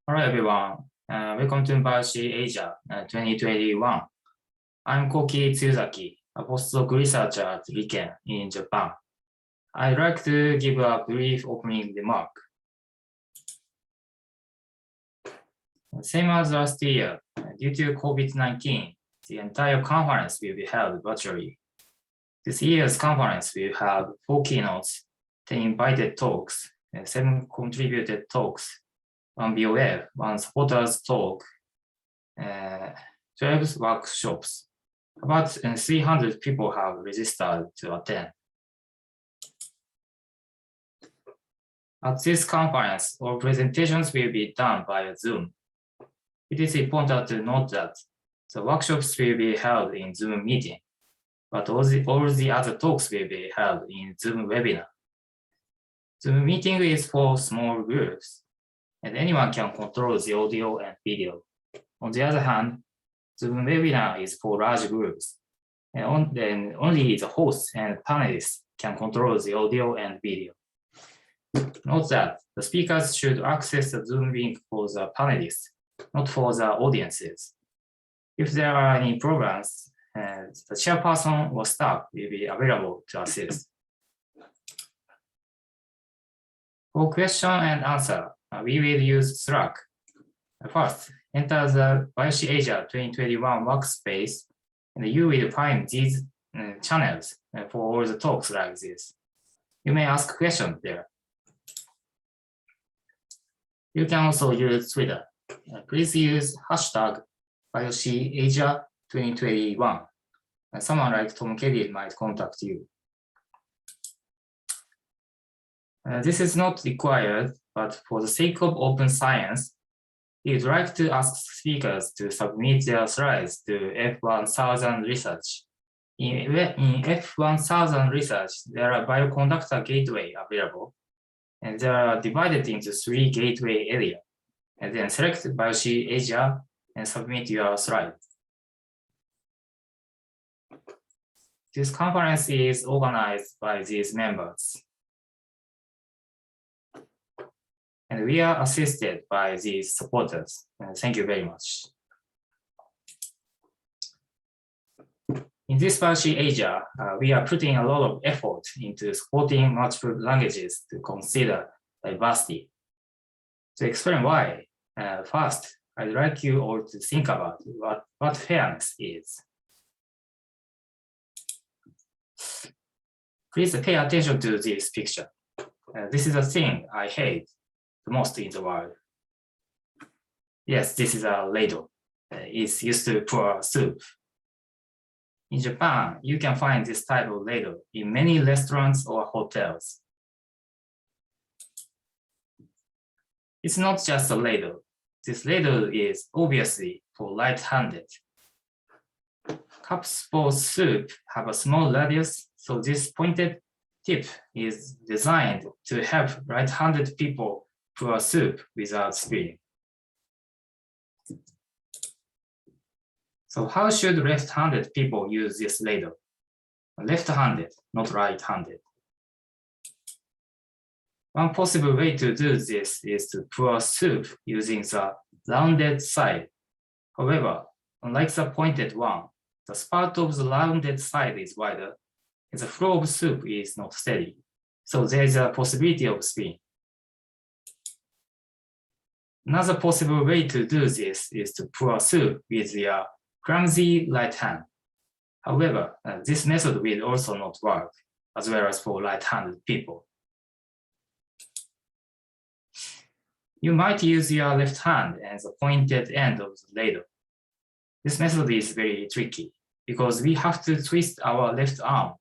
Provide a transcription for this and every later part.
Hello everyone, welcome to BioC Asia 2021. I'm Koki Tsuyuzaki, a postdoc researcher at RIKEN in Japan. I'd like to give a brief opening remark. Same as last year, due to COVID-19, the entire conference will be held virtually. This year's conference will have 4 keynotes, 10 invited talks, 7 contributed talks, 1 BOF, 1 supporters talk, 12 workshops. About 300 people have registered to attend. At this conference, all presentations will be done via Zoom. It is important to note that the workshops will be held in Zoom meeting, but all the other talks will be held in Zoom webinar. Zoom meeting is for small groups, and anyone can control the audio and video. On the other hand, Zoom webinar is for large groups, and then only the hosts and panelists can control the audio and video. Note that the speakers should access the Zoom link for the panelists, not for the audiences. If there are any problems, the chairperson or staff will be available to assist. For question and answer, we will use Slack. First, enter the BioC Asia 2021 workspace, and you will find these channels for all the talks like this. You may ask questions there. You can also use Twitter. Please use hashtag BioC Asia 2021. Someone like Tom Kelly might contact you. This is not required, but for the sake of open science, we would like to ask speakers to submit their slides to F1000 research. In F1000 research, there are bioconductor gateway available, and they are divided into 3 gateway areas. And then select BioC Asia and submit your slide. This conference is organized by these members. And we are assisted by these supporters. Thank you very much. In this BioC Asia, we are putting a lot of effort into supporting multiple languages to consider diversity. To explain why, first, I'd like you all to think about what fairness is. Please pay attention to this picture. This is a thing I hate the most in the world. Yes, this is a ladle. It's used to pour soup. In Japan, you can find this type of ladle in many restaurants or hotels. It's not just a ladle. This ladle is obviously for right-handed. Cups for soup have a small radius, so this pointed tip is designed to help right-handed people pour soup without spilling. So how should left-handed people use this ladle? Left-handed, not right-handed. One possible way to do this is to pour soup using the rounded side. However, unlike the pointed one, the spout of the rounded side is wider, and the flow of soup is not steady. So there is a possibility of spin. Another possible way to do this is to pour soup with your clumsy right hand. However, this method will also not work, as well as for right-handed people. You might use your left hand as the pointed end of the ladle. This method is very tricky because we have to twist our left arm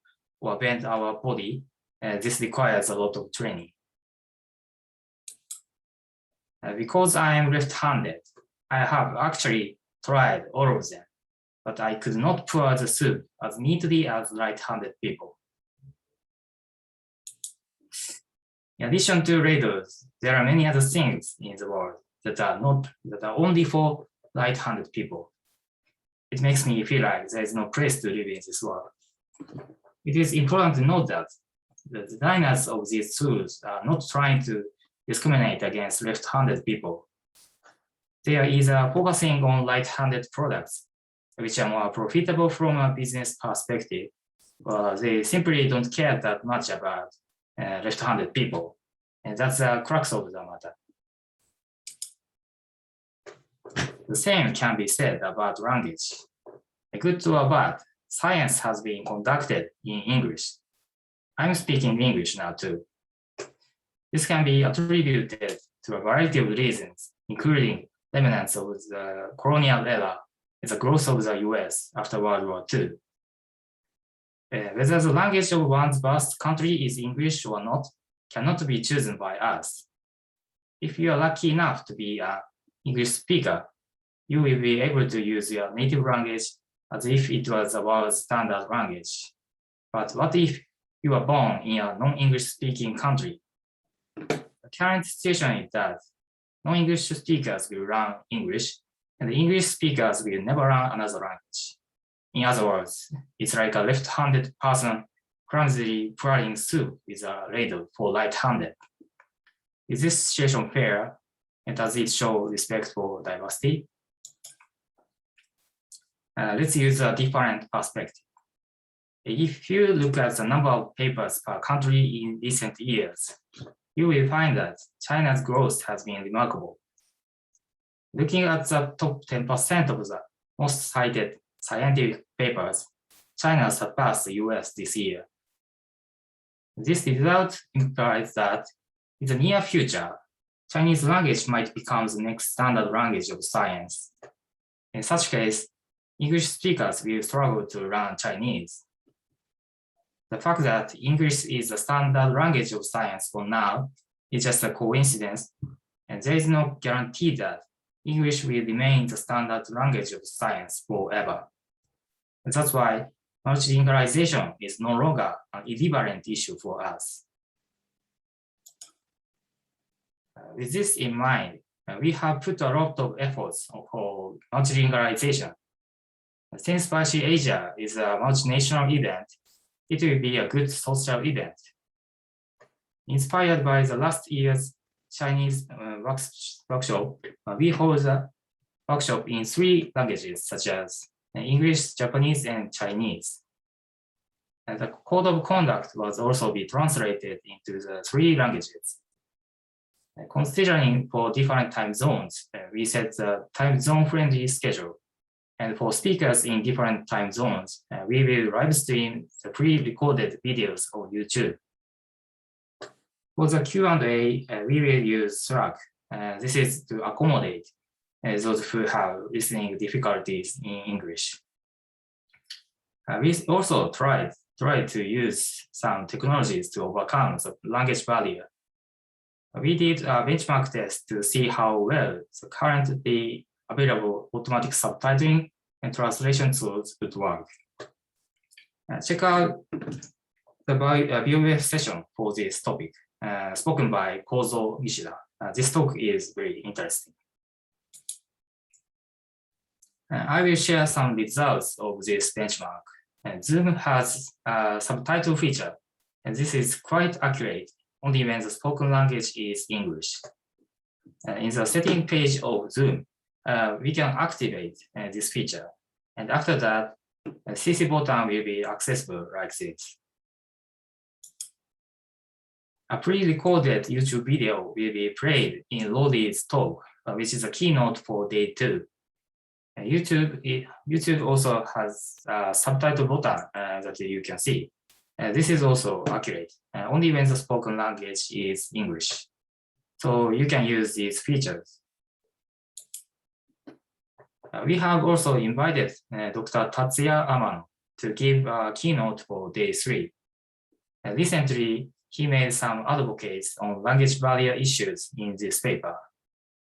or bend our body, and this requires a lot of training. Because I am left-handed, I have actually tried all of them, but I could not pour the soup as neatly as right-handed people. In addition to ladles, there are many other things in the world that are only for right-handed people. It makes me feel like there is no place to live in this world. It is important to note that the designers of these tools are not trying to discriminate against left-handed people. They are either focusing on right-handed products, which are more profitable from a business perspective, or they simply don't care that much about left-handed people. And that's the crux of the matter. The same can be said about language. Good or bad, science has been conducted in English. I'm speaking English now too. This can be attributed to a variety of reasons, including remnants of the colonial era and the growth of the US after World War II. Whether the language of one's birth country is English or not cannot be chosen by us. If you are lucky enough to be an English speaker, you will be able to use your native language as if it was the world's standard language. But what if you are born in a non-English speaking country? The current situation is that non-English speakers will learn English, and the English speakers will never learn another language. In other words, it's like a left-handed person clumsily pouring soup with a ladle for right-handed. Is this situation fair, and does it show respect for diversity? Let's use a different perspective. If you look at the number of papers per country in recent years, you will find that China's growth has been remarkable. Looking at the top 10% of the most cited scientific papers, China surpassed the US this year. This result implies that in the near future, Chinese language might become the next standard language of science. In such case, English speakers will struggle to learn Chinese. The fact that English is the standard language of science for now is just a coincidence, and there is no guarantee that English will remain the standard language of science forever. And that's why multilingualization is no longer an irrelevant issue for us. With this in mind, we have put a lot of efforts for multilingualization. Since BioC Asia is a multinational event, it will be a good social event. Inspired by the last year's Chinese workshop, we hold a workshop in 3 languages, such as English, Japanese, and Chinese. And the code of conduct was also be translated into the 3 languages. Considering for different time zones, we set the time zone friendly schedule. And for speakers in different time zones, we will live stream the pre-recorded videos on YouTube. For the Q&A, we will use Slack. This is to accommodate those who have listening difficulties in English. We also tried to use some technologies to overcome the language barrier. We did a benchmark test to see how well the currently available automatic subtitling and translation tools would work. Check out the BioC session for this topic, spoken by Kozo Nishida. This talk is very interesting. I will share some results of this benchmark. Zoom has a subtitle feature, and this is quite accurate only when the spoken language is English. In the setting page of Zoom, we can activate this feature. And after that, the CC button will be accessible like this. A pre-recorded YouTube video will be played in Lodi's talk, which is a keynote for day 2. YouTube also has a subtitle button that you can see. This is also accurate, only when the spoken language is English. So you can use these features. We have also invited Dr. Tatsuya Amano to give a keynote for day 3. Recently, he made some advocates on language barrier issues in this paper.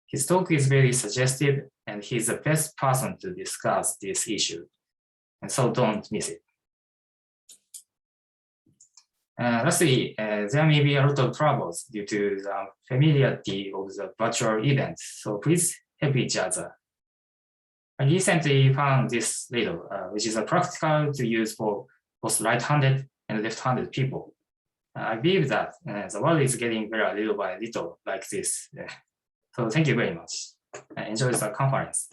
His talk is very suggestive, and he's the best person to discuss this issue. And so don't miss it. Lastly, there may be a lot of troubles due to the familiarity of the virtual event, so please help each other. I recently found this ladle, which is practical to use for both right-handed and left-handed people. I believe that the world is getting better little by little like this. So thank you very much. enjoy the conference.